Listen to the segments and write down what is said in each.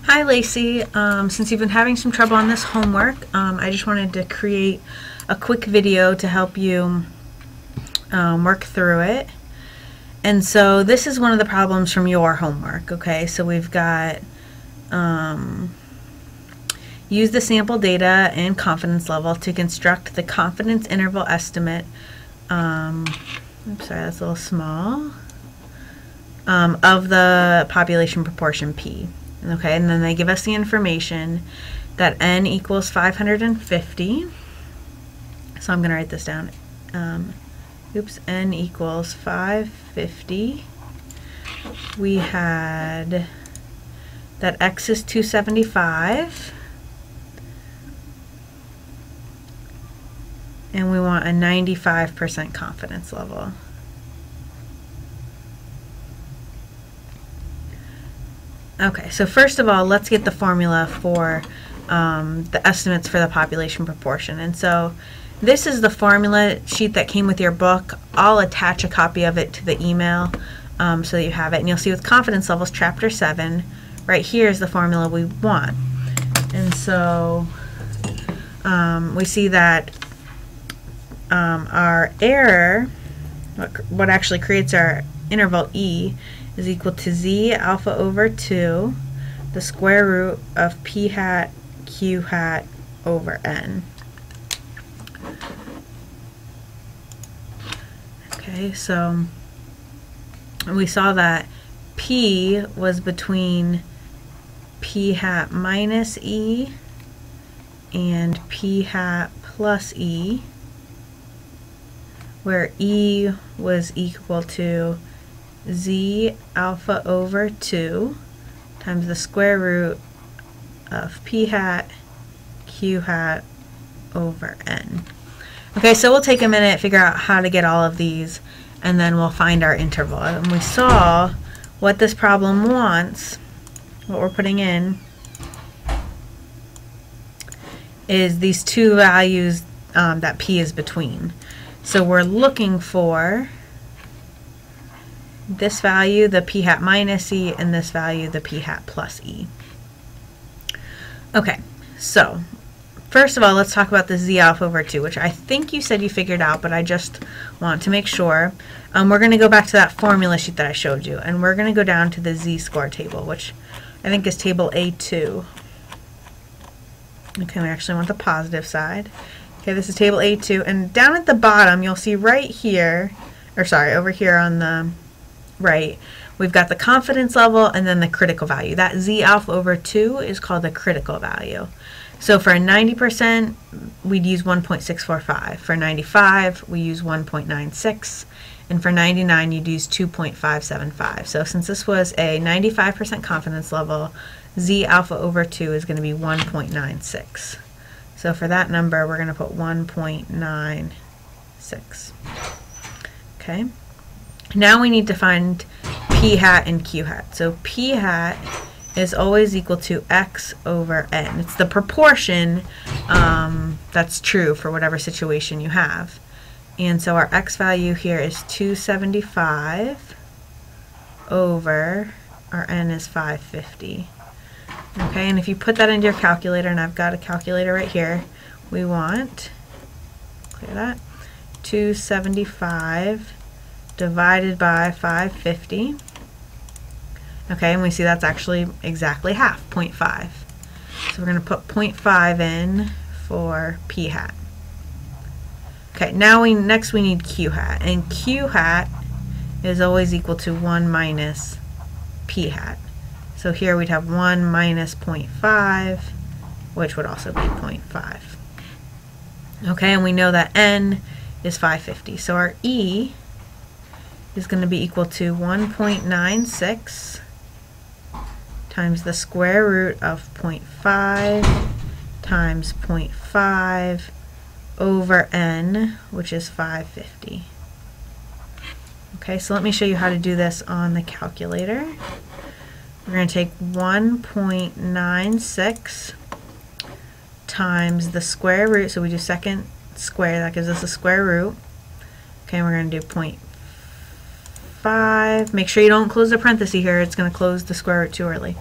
Hi Lacy. Since you've been having some trouble on this homework, I just wanted to create a quick video to help you work through it. And so this is one of the problems from your homework. Okay, so we've got use the sample data and confidence level to construct the confidence interval estimate. Oops, sorry, that's a little small. Of the population proportion P. Okay, and then they give us the information that n equals 550. So I'm going to write this down. N equals 550. We had that x is 275. And we want a 95% confidence level. Okay, so first of all, let's get the formula for the estimates for the population proportion. And so this is the formula sheet that came with your book. I'll attach a copy of it to the email so that you have it. And you'll see with confidence levels, chapter 7, right here is the formula we want. And so we see that our error, what actually creates our interval E, is equal to z alpha over 2, the square root of p hat q hat over n. Okay, so we saw that p was between p hat minus e and p hat plus e, where e was equal to z alpha over 2 times the square root of p hat q hat over n. Okay, so we'll take a minute, figure out how to get all of these, and then we'll find our interval. And we saw what this problem wants, what we're putting in, is these two values that p is between. So we're looking for this value, the p hat minus e, and this value, the p hat plus e. Okay, so first of all, let's talk about the z alpha over 2, which I think you said you figured out, but I just want to make sure. We're going to go back to that formula sheet that I showed you, and we're going to go down to the z-score table, which I think is table A2. Okay, we actually want the positive side. Okay, this is table A2, and down at the bottom, you'll see right here, or sorry, over here on the right, we've got the confidence level and then the critical value. That z alpha over 2 is called the critical value. So for 90%, we'd use 1.645. For 95, we use 1.96. And for 99, you'd use 2.575. So since this was a 95% confidence level, z alpha over 2 is going to be 1.96. So for that number, we're going to put 1.96. Okay. Now we need to find p hat and q hat. So p hat is always equal to x over n. It's the proportion that's true for whatever situation you have. And so our x value here is 275 over our n is 550. Okay, and if you put that into your calculator, and I've got a calculator right here, we want, clear that, 275 divided by 550. Okay, and we see that's actually exactly half, 0.5. So we're going to put 0.5 in for p hat. Okay, now next we need q hat, and q hat is always equal to 1 minus p hat. So here we'd have 1 minus 0.5, which would also be 0.5. Okay, and we know that n is 550. So our E is going to be equal to 1.96 times the square root of 0.5 times 0.5 over n, which is 550. Okay, so let me show you how to do this on the calculator. We're going to take 1.96 times the square root, so we do second square, that gives us a square root. Okay, we're going to do 0.5. Make sure you don't close the parenthesis here, it's going to close the square root too early.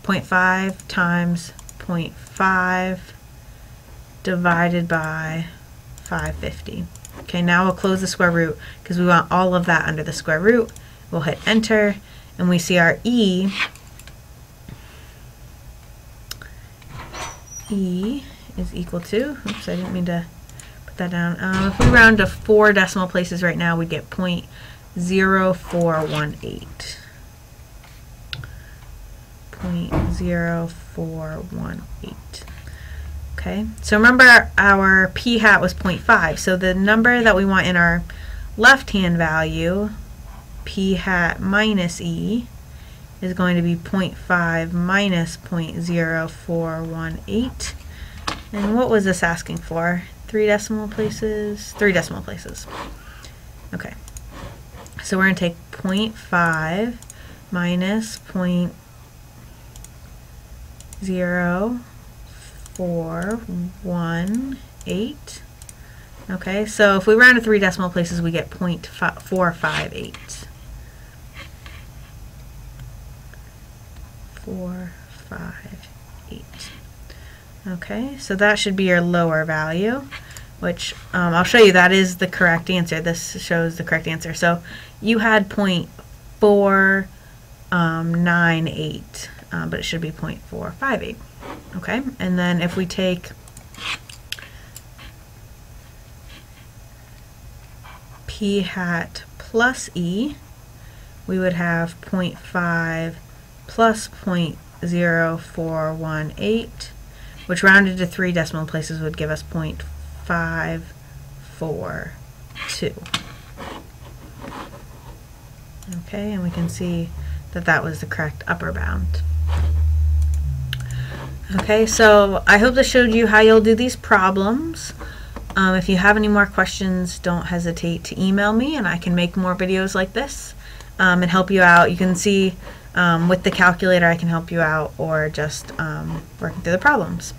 0.5 times 0.5 divided by 550. Okay, now we'll close the square root because we want all of that under the square root. We'll hit enter, and we see our E is equal to, oops, I didn't mean to put that down. If we round to 4 decimal places right now, we'd get 0.0418. 0.0418. Okay, so remember our p hat was 0.5, so the number that we want in our left-hand value, p hat minus e, is going to be 0.5 minus 0.0418. And what was this asking for? 3 decimal places? 3 decimal places. Okay, so we're going to take 0.5 minus 0.0418. Okay, so if we round to 3 decimal places, we get 0.458. 458. Okay, so that should be your lower value, which I'll show you that is the correct answer. This shows the correct answer. So you had 0.498, but it should be 0.458. Okay, and then if we take p hat plus e, we would have 0.5 plus 0.0418, which rounded to 3 decimal places would give us 0.542. Okay, and we can see that that was the correct upper bound. Okay, so I hope this showed you how you'll do these problems. If you have any more questions, don't hesitate to email me, and I can make more videos like this and help you out. You can see with the calculator I can help you out, or just working through the problems.